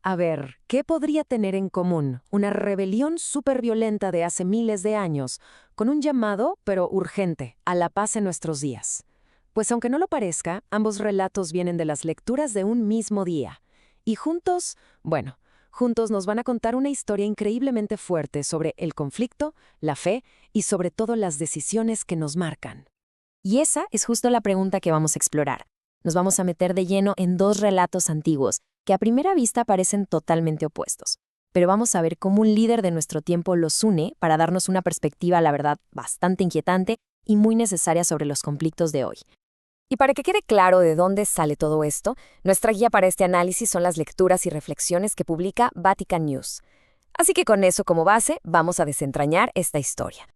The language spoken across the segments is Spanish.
A ver, ¿qué podría tener en común una rebelión superviolenta de hace miles de años con un llamado, pero urgente, a la paz en nuestros días? Pues aunque no lo parezca, ambos relatos vienen de las lecturas de un mismo día. Y juntos, bueno, juntos nos van a contar una historia increíblemente fuerte sobre el conflicto, la fe y sobre todo las decisiones que nos marcan. Y esa es justo la pregunta que vamos a explorar. Nos vamos a meter de lleno en dos relatos antiguos que a primera vista parecen totalmente opuestos. Pero vamos a ver cómo un líder de nuestro tiempo los une para darnos una perspectiva, la verdad, bastante inquietante y muy necesaria sobre los conflictos de hoy. Y para que quede claro de dónde sale todo esto, nuestra guía para este análisis son las lecturas y reflexiones que publica Vatican News. Así que con eso como base, vamos a desentrañar esta historia.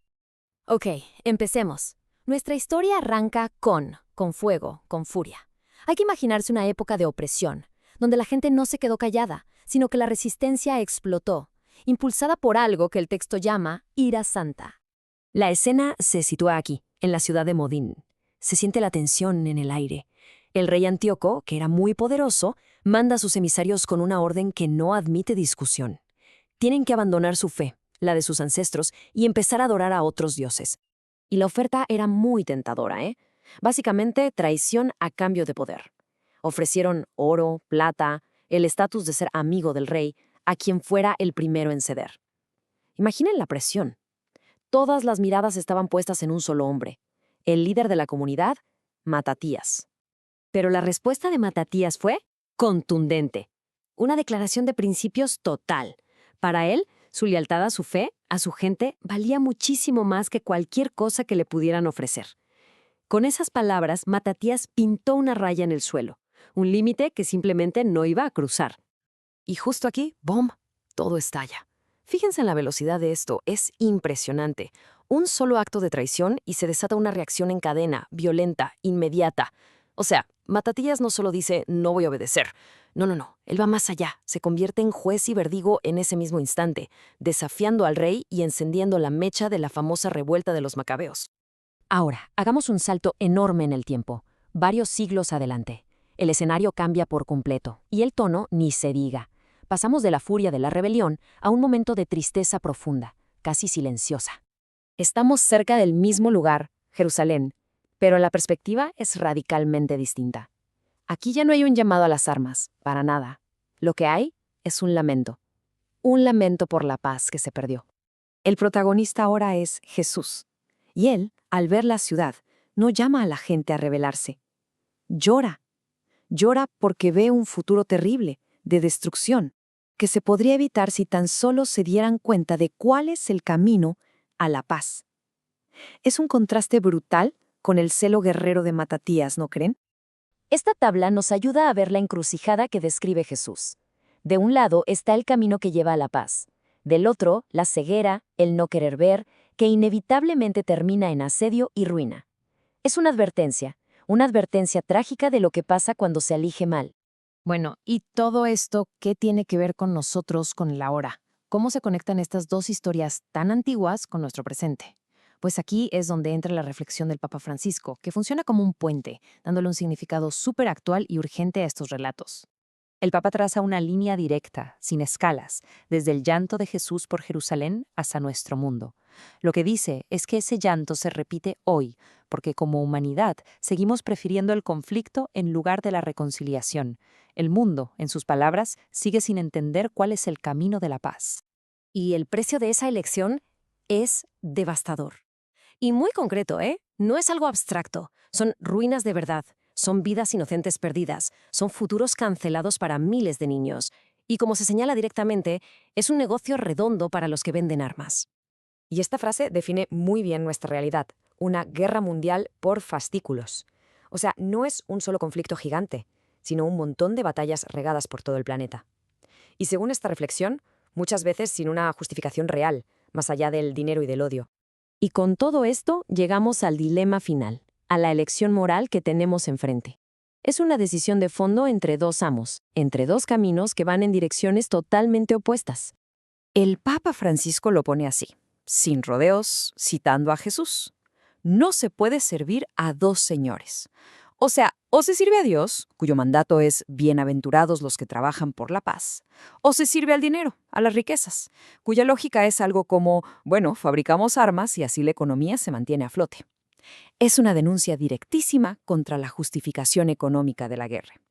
Ok, empecemos. Nuestra historia arranca con fuego, con furia. Hay que imaginarse una época de opresión, donde la gente no se quedó callada, sino que la resistencia explotó, impulsada por algo que el texto llama ira santa. La escena se sitúa aquí, en la ciudad de Modín. Se siente la tensión en el aire. El rey Antíoco, que era muy poderoso, manda a sus emisarios con una orden que no admite discusión. Tienen que abandonar su fe, la de sus ancestros, y empezar a adorar a otros dioses. Y la oferta era muy tentadora, ¿eh? Básicamente, traición a cambio de poder. Ofrecieron oro, plata, el estatus de ser amigo del rey, a quien fuera el primero en ceder. Imaginen la presión. Todas las miradas estaban puestas en un solo hombre, el líder de la comunidad, Matatías. Pero la respuesta de Matatías fue contundente. Una declaración de principios total. Para él, su lealtad a su fe, a su gente, valía muchísimo más que cualquier cosa que le pudieran ofrecer. Con esas palabras, Matatías pintó una raya en el suelo, un límite que simplemente no iba a cruzar. Y justo aquí, ¡bom!, todo estalla. Fíjense en la velocidad de esto, es impresionante. Un solo acto de traición y se desata una reacción en cadena, violenta, inmediata. O sea, Matatías no solo dice, no voy a obedecer. No, él va más allá, se convierte en juez y verdigo en ese mismo instante, desafiando al rey y encendiendo la mecha de la famosa revuelta de los macabeos. Ahora, hagamos un salto enorme en el tiempo, varios siglos adelante. El escenario cambia por completo, y el tono ni se diga. Pasamos de la furia de la rebelión a un momento de tristeza profunda, casi silenciosa. Estamos cerca del mismo lugar, Jerusalén, pero la perspectiva es radicalmente distinta. Aquí ya no hay un llamado a las armas, para nada. Lo que hay es un lamento por la paz que se perdió. El protagonista ahora es Jesús, y él, al ver la ciudad, no llama a la gente a rebelarse. Llora porque ve un futuro terrible, de destrucción, que se podría evitar si tan solo se dieran cuenta de cuál es el camino a la paz. Es un contraste brutal con el celo guerrero de Matatías, ¿no creen? Esta tabla nos ayuda a ver la encrucijada que describe Jesús. De un lado está el camino que lleva a la paz. Del otro, la ceguera, el no querer ver, que inevitablemente termina en asedio y ruina. Es una advertencia trágica de lo que pasa cuando se elige mal. Bueno, ¿y todo esto qué tiene que ver con nosotros, con la hora? ¿Cómo se conectan estas dos historias tan antiguas con nuestro presente? Pues aquí es donde entra la reflexión del Papa Francisco, que funciona como un puente, dándole un significado súper actual y urgente a estos relatos. El Papa traza una línea directa, sin escalas, desde el llanto de Jesús por Jerusalén hasta nuestro mundo. Lo que dice es que ese llanto se repite hoy, porque como humanidad seguimos prefiriendo el conflicto en lugar de la reconciliación. El mundo, en sus palabras, sigue sin entender cuál es el camino de la paz. Y el precio de esa elección es devastador. Y muy concreto, ¿eh? No es algo abstracto. Son ruinas de verdad. Son vidas inocentes perdidas. Son futuros cancelados para miles de niños. Y como se señala directamente, es un negocio redondo para los que venden armas. Y esta frase define muy bien nuestra realidad. Una guerra mundial por fascículos. O sea, no es un solo conflicto gigante, sino un montón de batallas regadas por todo el planeta. Y según esta reflexión, muchas veces sin una justificación real, más allá del dinero y del odio. Y con todo esto llegamos al dilema final, a la elección moral que tenemos enfrente. Es una decisión de fondo entre dos amos, entre dos caminos que van en direcciones totalmente opuestas. El Papa Francisco lo pone así, sin rodeos, citando a Jesús. No se puede servir a dos señores. O sea, o se sirve a Dios, cuyo mandato es bienaventurados los que trabajan por la paz, o se sirve al dinero, a las riquezas, cuya lógica es algo como, bueno, fabricamos armas y así la economía se mantiene a flote. Es una denuncia directísima contra la justificación económica de la guerra.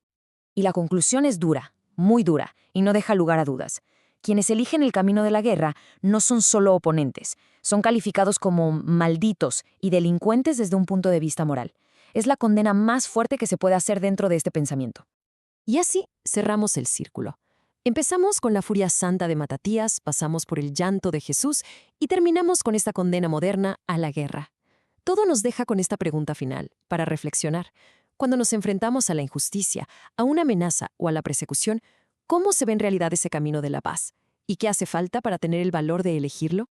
Y la conclusión es dura, muy dura, y no deja lugar a dudas. Quienes eligen el camino de la guerra no son solo oponentes, son calificados como malditos y delincuentes desde un punto de vista moral. Es la condena más fuerte que se puede hacer dentro de este pensamiento. Y así cerramos el círculo. Empezamos con la furia santa de Matatías, pasamos por el llanto de Jesús y terminamos con esta condena moderna a la guerra. Todo nos deja con esta pregunta final, para reflexionar. Cuando nos enfrentamos a la injusticia, a una amenaza o a la persecución, ¿cómo se ve en realidad ese camino de la paz? ¿Y qué hace falta para tener el valor de elegirlo?